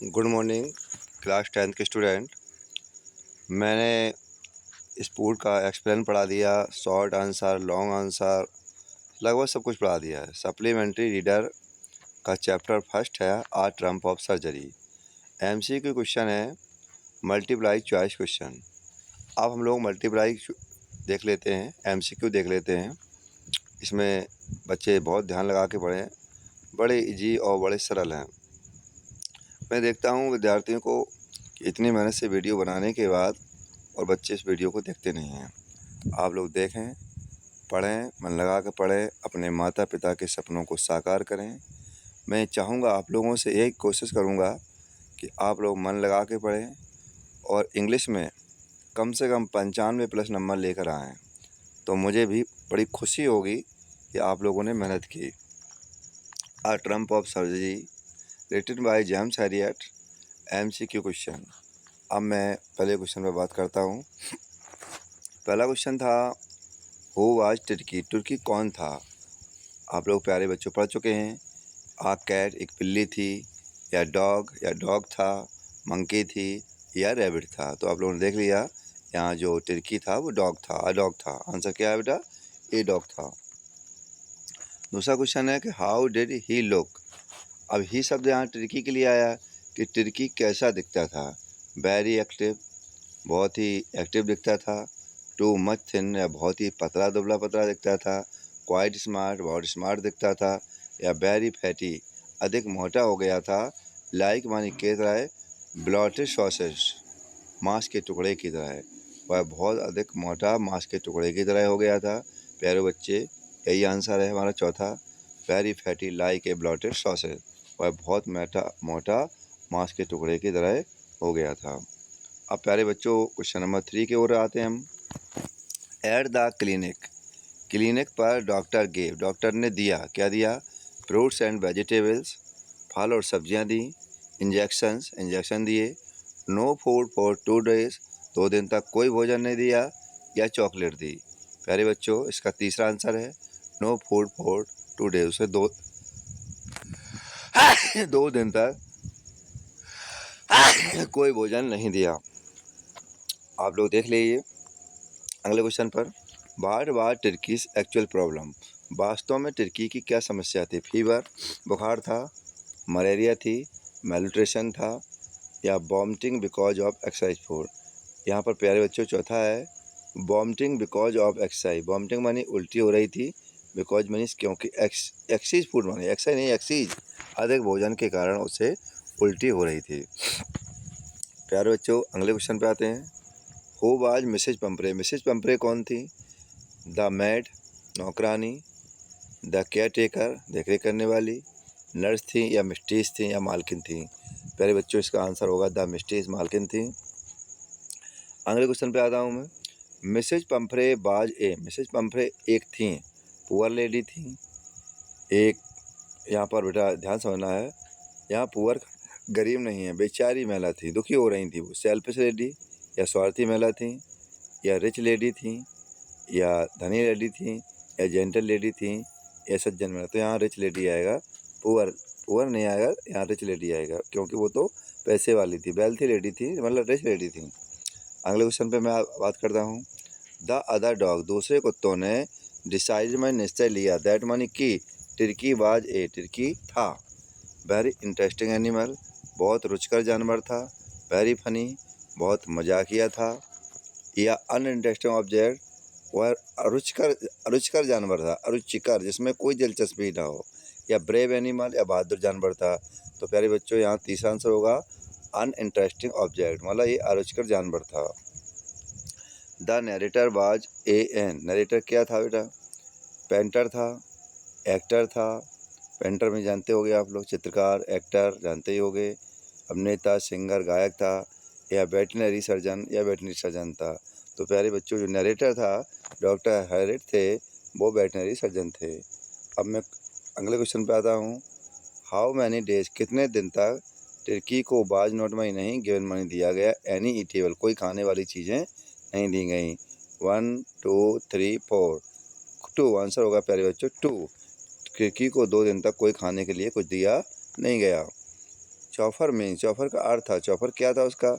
Good morning class 10th के student. मैंने स्पूड का एक्सप्लेन पढ़ा दिया, शॉर्ट आंसर, लॉन्ग आंसर, लगभग सब कुछ पढ़ा दिया है। सप्लीमेंट्री रीडर का चैप्टर फर्स्ट है a triumph of surgery. MCQ question है मल्टीप्लाई चॉइस क्वेश्चन। अब हम लोग मल्टीप्लाई देख लेते हैं, एमसीक्यू देख लेते हैं। इसमें बच्चे बहुत ध्यान लगा के पढ़ें, बड़े इजी और बड़े सरल हैं। मैं देखता हूँ विद्यार्थियों को इतनी मेहनत से वीडियो बनाने के बाद और बच्चे इस वीडियो को देखते नहीं हैं। आप लोग देखें, पढ़ें, मन लगा कर पढ़ें, अपने माता पिता के सपनों को साकार करें। मैं चाहूँगा, आप लोगों से यही कोशिश करूँगा कि आप लोग मन लगा के पढ़ें और इंग्लिश में कम से कम 95+ नंबर लेकर आएँ, तो मुझे भी बड़ी खुशी होगी कि आप लोगों ने मेहनत की। A triumph of surgery written by James Herriot. MCQ question. अब मैं पहले क्वेश्चन पर बात करता हूँ। पहला क्वेश्चन था हु वाज तुर्की। तुर्की कौन था? आप लोग प्यारे बच्चों पढ़ चुके हैं। आ कैट एक बिल्ली थी, या डॉग था, मंकी थी, या रैबिट था। तो आप लोगों ने देख लिया, यहाँ जो तुर्की था वो डॉग था। आंसर क्या है बेटा? ए डॉग था। दूसरा क्वेश्चन है कि हाउ डिड ही लुक। अब ही शब्द यहाँ तुर्की के लिए आया कि तुर्की कैसा दिखता था। वेरी एक्टिव, बहुत ही एक्टिव दिखता था। टू मच थिन, या बहुत ही पतला दुबला पतला दिखता था। क्वाइट स्मार्ट, बहुत स्मार्ट दिखता था। या वेरी फैटी, अधिक मोटा हो गया था। लाइक मानी की तरह, ब्लॉटेड सॉसेज, मांस के टुकड़े की तरह। वह बहुत अधिक मोटा मांस के टुकड़े की तरह हो गया था। प्यारे बच्चे, यही आंसर है हमारा चौथा। Very fatty like a blotted sausage, वह बहुत मोटा मांस के टुकड़े की तरह हो गया था। अब प्यारे बच्चों क्वेश्चन नंबर 3 की ओर आते हैं हम। एट द क्लिनिक पर डॉक्टर ने दिया, क्या दिया? फ्रूट्स एंड वेजिटेबल्स, फल और सब्जियां दी। इंजेक्शन दिए। नो फूड फॉर 2 days, 2 दिन तक कोई भोजन नहीं दिया। या चॉकलेट दी। प्यारे बच्चों, इसका तीसरा आंसर है नो फूड फॉर 2 days, उसे 2 दिन तक कोई भोजन नहीं दिया। आप लोग देख लीजिए अगले क्वेश्चन पर। What was Tricki's actual problem. वास्तव में तुर्की की क्या समस्या थी? फीवर, बुखार था, मलेरिया थी, मेल्यूट्रिशन था, या vomiting because of excise food. यहाँ पर प्यारे बच्चों चौथा है vomiting because of excise. Vomiting मानी उल्टी हो रही थी, बिकॉज मानी क्योंकि एक्सीज फूड मानी एक्साइज नहीं, एक्सीज अधिक भोजन के कारण उसे उल्टी हो रही थी। प्यारे बच्चों अगले क्वेश्चन पे आते हैं। Who was Mrs Pumphrey. Mrs Pumphrey कौन थी? द मैड, नौकरानी, द केयर टेकर, देखरेख करने वाली, नर्स थी, या मिस्ट्रेस थी, या मालकिन थी। प्यारे बच्चों इसका आंसर होगा द मिस्ट्रेस, मालकिन थी। अगले क्वेश्चन पे आता हूँ मैं। मिसेज पंपरे बाज ए। मिसेज पंपरे एक थी, पुअर लेडी थी। एक यहाँ पर बेटा ध्यान समझना है, यहाँ पुअर गरीब नहीं है, बेचारी महिला थी, दुखी हो रही थी वो। सेल्फिश लेडी, या स्वार्थी महिला थी, या रिच लेडी थी, या धनी लेडी थी, या जेंटल लेडी थी, या सज्जन महिला। तो यहाँ रिच लेडी आएगा, पुअर नहीं आएगा, यहाँ रिच लेडी आएगा, क्योंकि वो तो पैसे वाली थी, वेल्थी लेडी थी, मतलब रिच लेडी थी। अगले क्वेश्चन पे मैं बात करता हूँ। द अदर डॉग, दूसरे कुत्तों ने डिसाइड में निश्चय लिया, दैट मानी कि तुर्की वाज ए, तुर्की था। वेरी इंटरेस्टिंग एनिमल, बहुत रुचिकर जानवर था। वेरी फनी, बहुत मजाकिया था। या अनइंटरेस्टिंग ऑब्जेक्ट, वह अरुचिकर जानवर था, अरुचिकर जिसमें कोई दिलचस्पी ना हो। या ब्रेव एनिमल, या बहादुर जानवर था। तो प्यारे बच्चों यहाँ तीसरा आंसर होगा अनइंटरेस्टिंग ऑब्जेक्ट, मतलब ये अरुचिकर जानवर था। The narrator was a an. Narrator क्या था बेटा? पेंटर था, एक्टर था। पेंटर में जानते होगे आप लोग, चित्रकार, एक्टर जानते ही होगे। अभिनेता, सिंगर, गायक था। या वेटनरी सर्जन था। तो प्यारे बच्चों जो नरेटर था डॉक्टर हैरिट थे, वो वेटनरी सर्जन थे। अब मैं अगले क्वेश्चन पे आता हूँ। हाउ मैनी डेज, कितने दिन तक तुर्की को बाज नोट मनी नहीं गिवन मनी दिया गया, एनी ईटेबल, कोई खाने वाली चीज़ें नहीं दी गई। 1 2 3 4, 2 आंसर होगा प्यारे बच्चों 2। तुर्की को 2 दिन तक कोई खाने के लिए कुछ दिया नहीं गया। चौफर में चौफर का अर्थ था, चौफर क्या था उसका?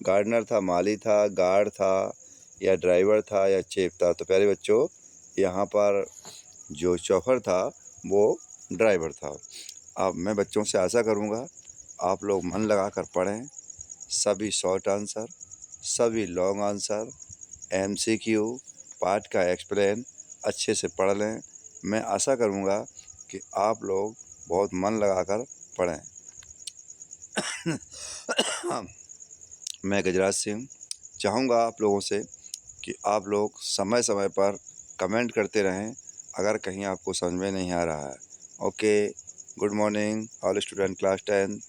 गार्डनर था, माली था, गार्ड था, या ड्राइवर था, या चेफ था। तो प्यारे बच्चों, यहाँ पर जो चौफर था वो ड्राइवर था। अब मैं बच्चों से आशा करूँगा आप लोग मन लगा कर पढ़ें, सभी शॉर्ट आंसर, सभी लॉन्ग आंसर, MCQ, पाठ का एक्सप्लेन अच्छे से पढ़ लें। मैं आशा करूँगा कि आप लोग बहुत मन लगाकर पढ़ें। मैं गजराज सिंह चाहूँगा आप लोगों से कि आप लोग समय समय पर कमेंट करते रहें अगर कहीं आपको समझ में नहीं आ रहा है। Okay, good morning all student class 10।